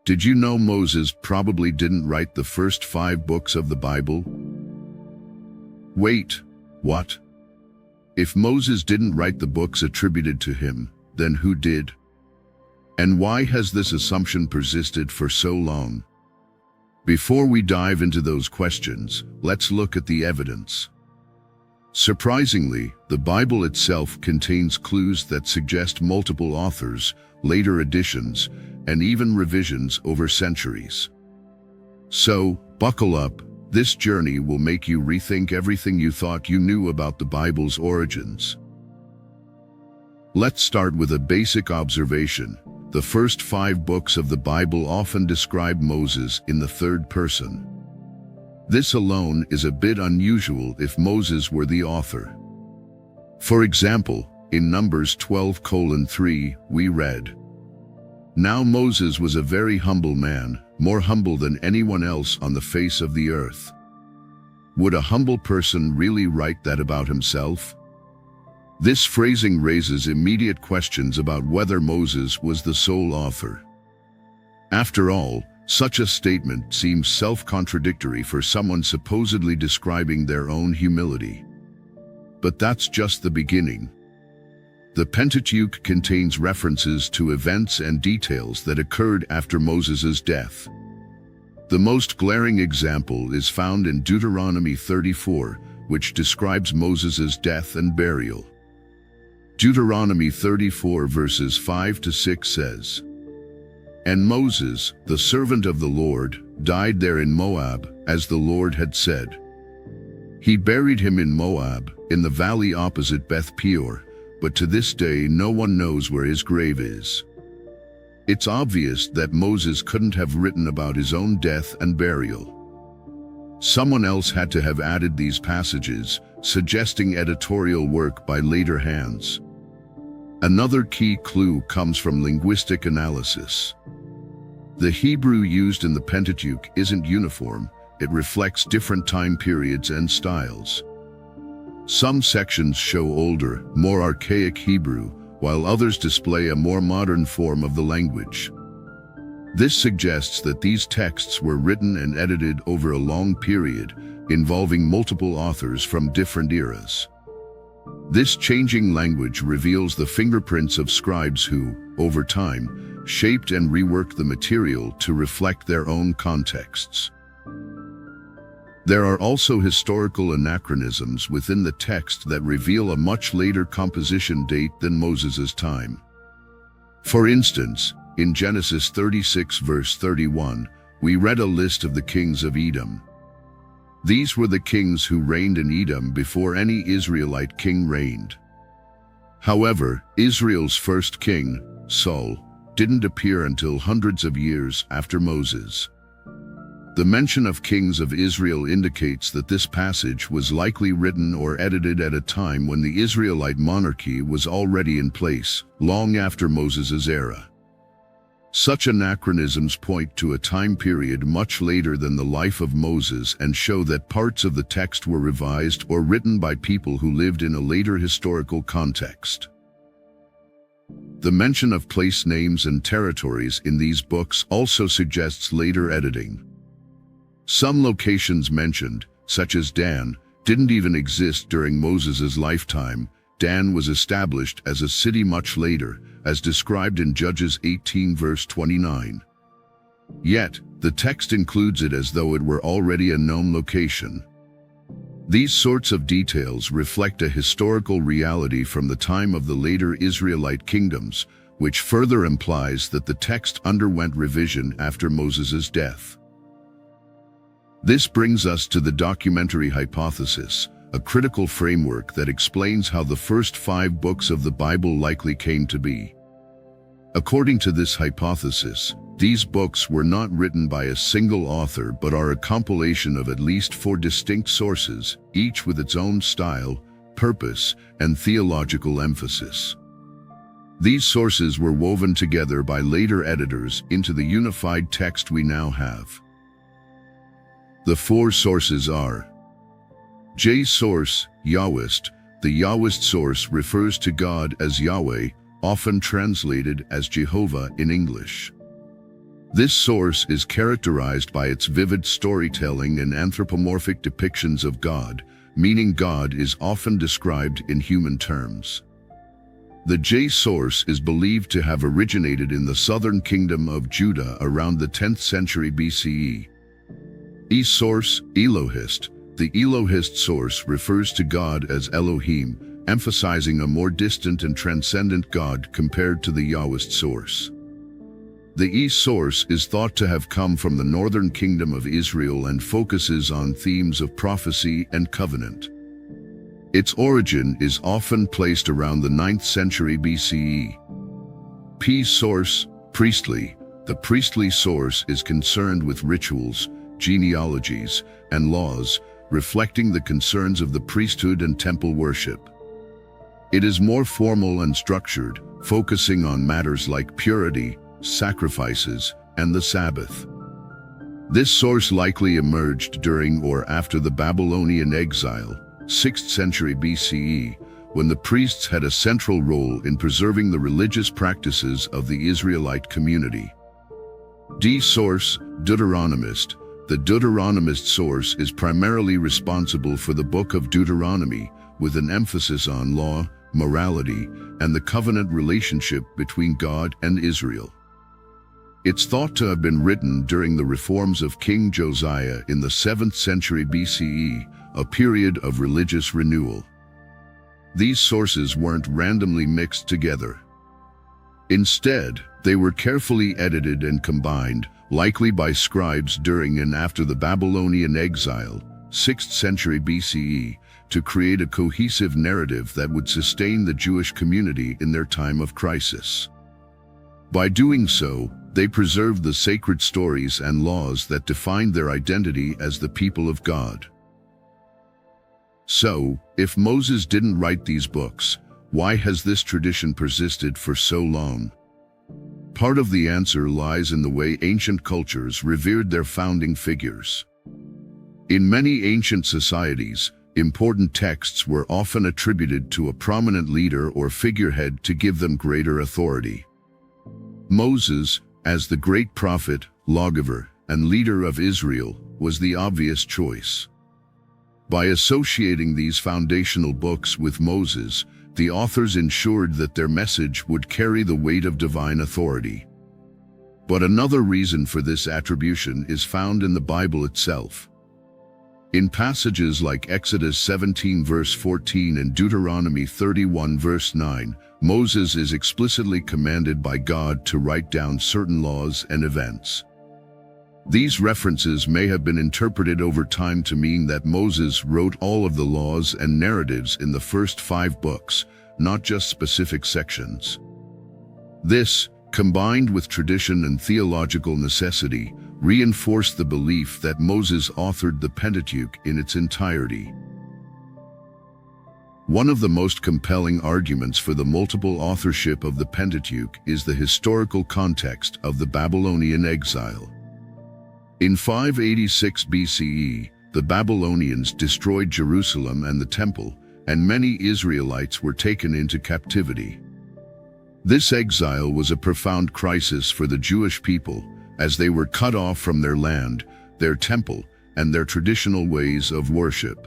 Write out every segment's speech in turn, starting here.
Did you know Moses probably didn't write the first 5 books of the Bible? Wait, what? If Moses didn't write the books attributed to him, then who did? And why has this assumption persisted for so long? Before we dive into those questions, let's look at the evidence. Surprisingly, the Bible itself contains clues that suggest multiple authors, later additions, and even revisions over centuries. So, buckle up. This journey will make you rethink everything you thought you knew about the Bible's origins. Let's start with a basic observation. The first 5 books of the Bible often describe Moses in the third person. This alone is a bit unusual if Moses were the author. For example, in Numbers 12:3, we read, "Now Moses was a very humble man, more humble than anyone else on the face of the earth." Would a humble person really write that about himself? This phrasing raises immediate questions about whether Moses was the sole author. After all, such a statement seems self-contradictory for someone supposedly describing their own humility. But that's just the beginning. The Pentateuch contains references to events and details that occurred after Moses' death. The most glaring example is found in Deuteronomy 34, which describes Moses' death and burial. Deuteronomy 34 verses 5-6 says, "And Moses, the servant of the Lord, died there in Moab, as the Lord had said. He buried him in Moab, in the valley opposite Beth Peor, but to this day no one knows where his grave is." It's obvious that Moses couldn't have written about his own death and burial. Someone else had to have added these passages, suggesting editorial work by later hands. Another key clue comes from linguistic analysis. The Hebrew used in the Pentateuch isn't uniform, it reflects different time periods and styles. Some sections show older, more archaic Hebrew, while others display a more modern form of the language. This suggests that these texts were written and edited over a long period, involving multiple authors from different eras. This changing language reveals the fingerprints of scribes who, over time, shaped and reworked the material to reflect their own contexts. There are also historical anachronisms within the text that reveal a much later composition date than Moses' time. For instance, in Genesis 36 verse 31, we read a list of the kings of Edom. These were the kings who reigned in Edom before any Israelite king reigned. However, Israel's first king, Saul, didn't appear until hundreds of years after Moses. The mention of kings of Israel indicates that this passage was likely written or edited at a time when the Israelite monarchy was already in place, long after Moses' era. Such anachronisms point to a time period much later than the life of Moses and show that parts of the text were revised or written by people who lived in a later historical context. The mention of place names and territories in these books also suggests later editing. Some locations mentioned, such as Dan, didn't even exist during Moses' lifetime. Dan was established as a city much later, as described in Judges 18 verse 29. Yet, the text includes it as though it were already a known location. These sorts of details reflect a historical reality from the time of the later Israelite kingdoms, which further implies that the text underwent revision after Moses' death. This brings us to the documentary hypothesis, a critical framework that explains how the first 5 books of the Bible likely came to be. According to this hypothesis, these books were not written by a single author but are a compilation of at least 4 distinct sources, each with its own style, purpose, and theological emphasis. These sources were woven together by later editors into the unified text we now have. The 4 sources are: J source, Yahwist. The Yahwist source refers to God as Yahweh, often translated as Jehovah in English. This source is characterized by its vivid storytelling and anthropomorphic depictions of God, meaning God is often described in human terms. The J source is believed to have originated in the southern kingdom of Judah around the 10th century BCE. E source, Elohist. The Elohist source refers to God as Elohim, emphasizing a more distant and transcendent God compared to the Yahwist source. The E source is thought to have come from the northern kingdom of Israel and focuses on themes of prophecy and covenant. Its origin is often placed around the 9th century BCE. P source, priestly. The priestly source is concerned with rituals, genealogies, and laws, reflecting the concerns of the priesthood and temple worship. It is more formal and structured, focusing on matters like purity, sacrifices, and the Sabbath. This source likely emerged during or after the Babylonian exile, 6th century BCE, when the priests had a central role in preserving the religious practices of the Israelite community. D source, Deuteronomist. The Deuteronomist source is primarily responsible for the Book of Deuteronomy, with an emphasis on law, morality, and the covenant relationship between God and Israel. It's thought to have been written during the reforms of King Josiah in the 7th century BCE, a period of religious renewal. These sources weren't randomly mixed together. Instead, they were carefully edited and combined, likely by scribes during and after the Babylonian exile, 6th century BCE, to create a cohesive narrative that would sustain the Jewish community in their time of crisis. By doing so, they preserved the sacred stories and laws that defined their identity as the people of God. So, if Moses didn't write these books, why has this tradition persisted for so long? Part of the answer lies in the way ancient cultures revered their founding figures. In many ancient societies, important texts were often attributed to a prominent leader or figurehead to give them greater authority. Moses, as the great prophet, lawgiver, and leader of Israel, was the obvious choice. By associating these foundational books with Moses, the authors ensured that their message would carry the weight of divine authority. But another reason for this attribution is found in the Bible itself. In passages like Exodus 17 verse 14 and Deuteronomy 31 verse 9, Moses is explicitly commanded by God to write down certain laws and events. These references may have been interpreted over time to mean that Moses wrote all of the laws and narratives in the first 5 books, not just specific sections. This, combined with tradition and theological necessity, reinforced the belief that Moses authored the Pentateuch in its entirety. One of the most compelling arguments for the multiple authorship of the Pentateuch is the historical context of the Babylonian exile. In 586 BCE, the Babylonians destroyed Jerusalem and the Temple, and many Israelites were taken into captivity. This exile was a profound crisis for the Jewish people, as they were cut off from their land, their temple, and their traditional ways of worship.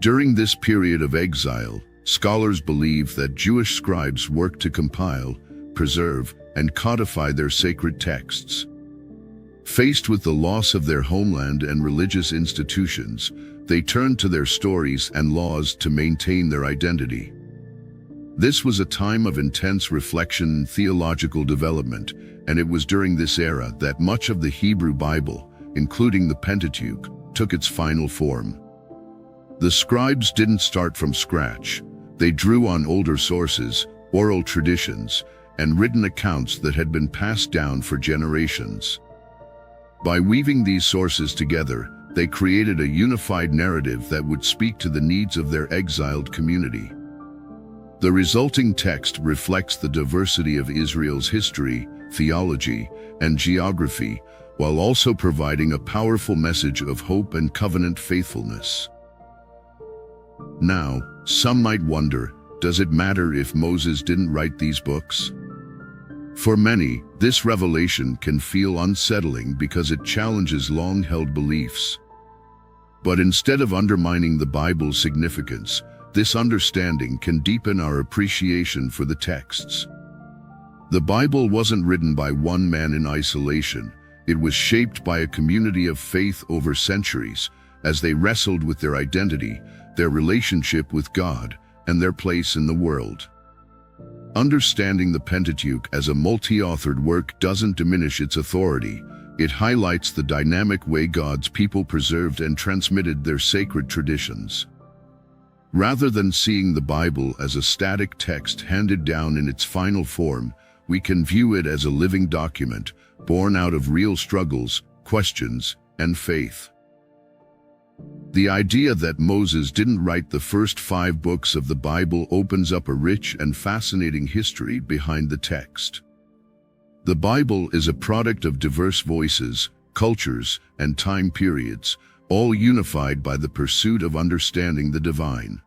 During this period of exile, scholars believe that Jewish scribes worked to compile, preserve, and codify their sacred texts. Faced with the loss of their homeland and religious institutions, they turned to their stories and laws to maintain their identity. This was a time of intense reflection and theological development, and it was during this era that much of the Hebrew Bible, including the Pentateuch, took its final form. The scribes didn't start from scratch. They drew on older sources, oral traditions, and written accounts that had been passed down for generations. By weaving these sources together, they created a unified narrative that would speak to the needs of their exiled community. The resulting text reflects the diversity of Israel's history, theology, and geography, while also providing a powerful message of hope and covenant faithfulness. Now, some might wonder, does it matter if Moses didn't write these books? For many, this revelation can feel unsettling because it challenges long-held beliefs. But instead of undermining the Bible's significance, this understanding can deepen our appreciation for the texts. The Bible wasn't written by one man in isolation. It was shaped by a community of faith over centuries as they wrestled with their identity, their relationship with God, and their place in the world. Understanding the Pentateuch as a multi-authored work doesn't diminish its authority. It highlights the dynamic way God's people preserved and transmitted their sacred traditions. Rather than seeing the Bible as a static text handed down in its final form, we can view it as a living document, born out of real struggles, questions, and faith. The idea that Moses didn't write the first 5 books of the Bible opens up a rich and fascinating history behind the text. The Bible is a product of diverse voices, cultures, and time periods, all unified by the pursuit of understanding the divine.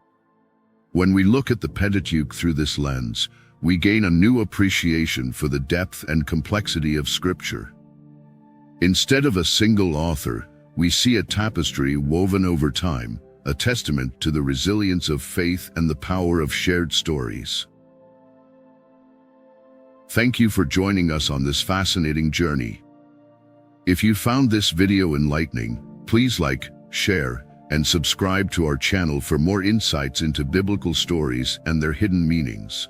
When we look at the Pentateuch through this lens, we gain a new appreciation for the depth and complexity of Scripture. Instead of a single author, we see a tapestry woven over time, a testament to the resilience of faith and the power of shared stories. Thank you for joining us on this fascinating journey. If you found this video enlightening, please like, share, and subscribe to our channel for more insights into biblical stories and their hidden meanings.